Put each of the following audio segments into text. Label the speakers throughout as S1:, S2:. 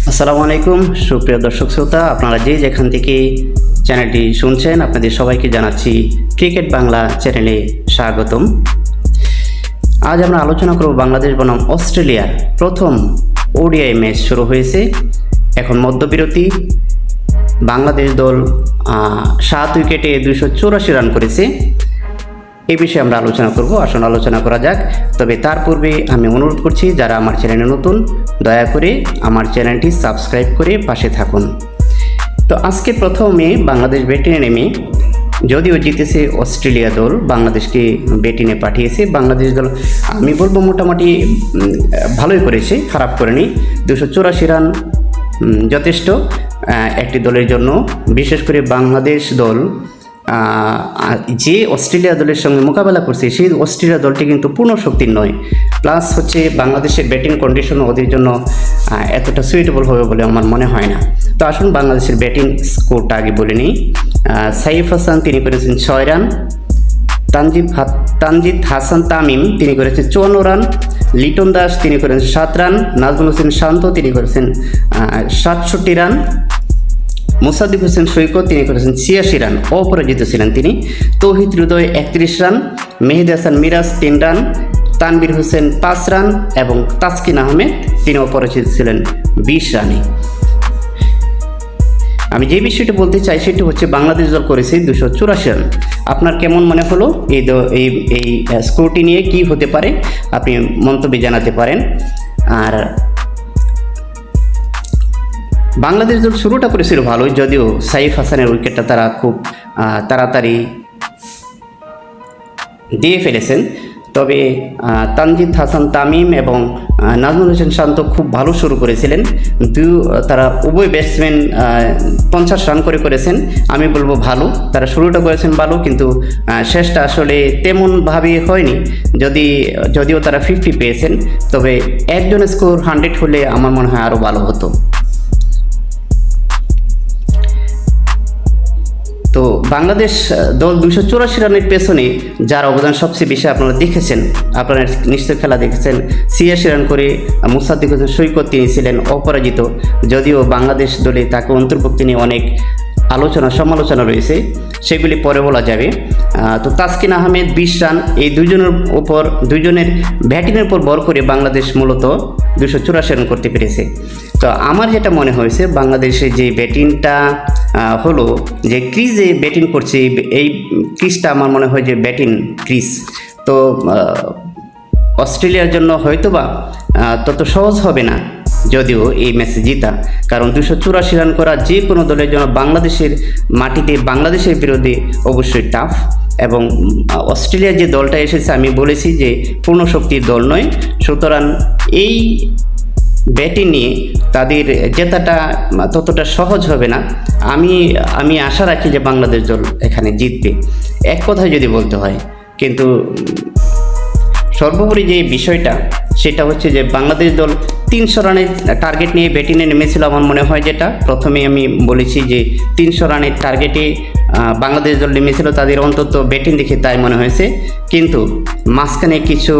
S1: আসসালামু আলাইকুম সুপ্রিয় দর্শক শ্রোতা, আপনারা যেখান থেকে চ্যানেলটি শুনছেন আপনাদের সবাইকে জানাচ্ছি ক্রিকেট বাংলা চ্যানেলে স্বাগতম। আজ আমরা আলোচনা করব বাংলাদেশ বনাম অস্ট্রেলিয়ার প্রথম ওডিআই ম্যাচ শুরু হয়েছে। এখন মধ্যবিরতি। বাংলাদেশ দল 7 উইকেটে 284 রান করেছে। এই বিষয়ে আমরা আলোচনা করব। আসুন আলোচনা করা যাক। তবে তার পূর্বে আমি অনুরোধ করছি, যারা আমার চ্যানেলে নতুন, দয়া করে আমার চ্যানেলটি সাবস্ক্রাইব করে পাশে থাকুন। তো আজকে প্রথমে বাংলাদেশ ব্যাটিংয়ে নেমে, যদিও জিতেছে অস্ট্রেলিয়া দল, বাংলাদেশকে ব্যাটিংয়ে পাঠিয়েছে। বাংলাদেশ দল আমি বলবো মোটামুটি ভালোই করেছে, খারাপ করেনি। 284 রান যথেষ্ট একটি দলের জন্য। বিশেষ করে বাংলাদেশ দল যে অস্ট্রেলিয়া দলের সঙ্গে মোকাবেলা করছে, সেই অস্ট্রেলিয়া দলটি কিন্তু পূর্ণ শক্তির নয়। প্লাস হচ্ছে বাংলাদেশের ব্যাটিং কন্ডিশন ওদের জন্য এতটা সুইটেবল হবে বলে আমার মনে হয় না। তো আসুন বাংলাদেশের ব্যাটিং স্কোরটা আগে বলে নিই। সাইফ হাসান তিনি করেছেন 6 রান, তানজিদ হাসান তামিম তিনি করেছেন 54 রান, লিটন দাস তিনি করেছেন 7 রান, নাজমুল হোসেন শান্ত তিনি করেছেন 67 রান, মুসাদ্দিক হোসেন সৈকত তিনি করেছেন 86 রান, অপরাজিত ছিলেন তিনি। তৌহিদ হৃদয় 31 run, Mehedi Hasan Miraj 3 run, Tanvir Hossain 5 run এবং তাসকিন আহমেদ তিনি অপরাজিত ছিলেন 20 রানে। আমি যে বিষয়টি বলতে চাই সেটি হচ্ছে বাংলাদেশ দল করেছে 284 রান। আপনার কেমন মনে হলো এই স্কোরটি নিয়ে? কি হতে পারে আপনি মন্তব্যে জানাতে পারেন। আর বাংলাদেশ দল শুরুটা করেছিল ভালোই, যদিও সাইফ হাসানের উইকেটটা তারা খুব তাড়াতাড়ি দিয়ে ফেলেছেন। তবে তানজিদ হাসান তামিম এবং নাজমুল হোসেন শান্ত খুব ভালো শুরু করেছিলেন। তারা উভয় ব্যাটসম্যান 50 রান করেছেন। আমি বলবো ভালো, তারা শুরুটা করেছেন ভালো, কিন্তু শেষটা আসলে তেমনভাবে হয়নি। যদিও তারা 50 পেয়েছেন, তবে একজনের স্কোর 100 হলে আমার মনে হয় আরও ভালো হতো। তো বাংলাদেশ দল 284 রানের পেছনে যার অবদান সবচেয়ে বেশি আপনারা দেখেছেন, আপনারা নিশ্চয় খেলা দেখেছেন। 86 রান করে মুসাদ্দিক হোসেন সৈকত তিনি ছিলেন অপরাজিত। যদিও বাংলাদেশ দলে তাকে অন্তর্ভুক্তি নিয়ে অনেক সমালোচনা রয়েছে, সেগুলি পরে বলা যাবে। তো তাসকিন আহমেদ 20 রান, এই দুইজনের ব্যাটিংয়ের উপর ভর করে বাংলাদেশ মূলত 284 রান করতে পেরেছে। তো আমার যেটা মনে হয়েছে, বাংলাদেশের যে ব্যাটিংটা হলো, যে ক্রিজে ব্যাটিং করছে, এই ক্রিজটা আমার মনে হয় যে ব্যাটিং ক্রিজ। তো অস্ট্রেলিয়ার জন্য হয়তোবা তত সহজ হবে না যদিও এই ম্যাচে জিতা, কারণ 284 রান করা যে কোনো দলের জন্য বাংলাদেশের মাটিতে, বাংলাদেশের বিরুদ্ধে অবশ্যই টাফ। এবং অস্ট্রেলিয়ার যে দলটা এসেছে, আমি বলেছি যে পূর্ণ শক্তির দল নয়, সুতরাং এই ব্যাটিং নিয়ে তাদের জেতাটা ততটা সহজ হবে না। আমি আশা রাখি যে বাংলাদেশ দল এখানে জিতবে, এক কথায় যদি বলতে হয়। কিন্তু সর্বোপরি যে বিষয়টা সেটা হচ্ছে যে বাংলাদেশ দল 300 রানের টার্গেট নিয়ে ব্যাটিংয়ে নেমেছিল। আমার মনে হয় যেটা প্রথমে আমি বলেছি যে 300 রানের টার্গেটে বাংলাদেশ দল নেমেছিল, তাদের অন্তত ব্যাটিং দেখে তাই মনে হয়েছে। কিন্তু মাঝখানে কিছু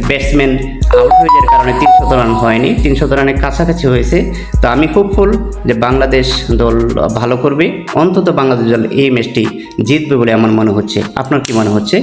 S1: ব্যাটসম্যান আউট হয়ে যাওয়ার কারণে 300 রান হয়নি, 300 রানের কাছাকাছি হয়েছে। তো আমি হোপফুল যে বাংলাদেশ দল ভালো করবে, অন্তত বাংলাদেশ দল এই ম্যাচটি জিতবে বলে আমার মনে হচ্ছে। আপনার কি মনে হচ্ছে?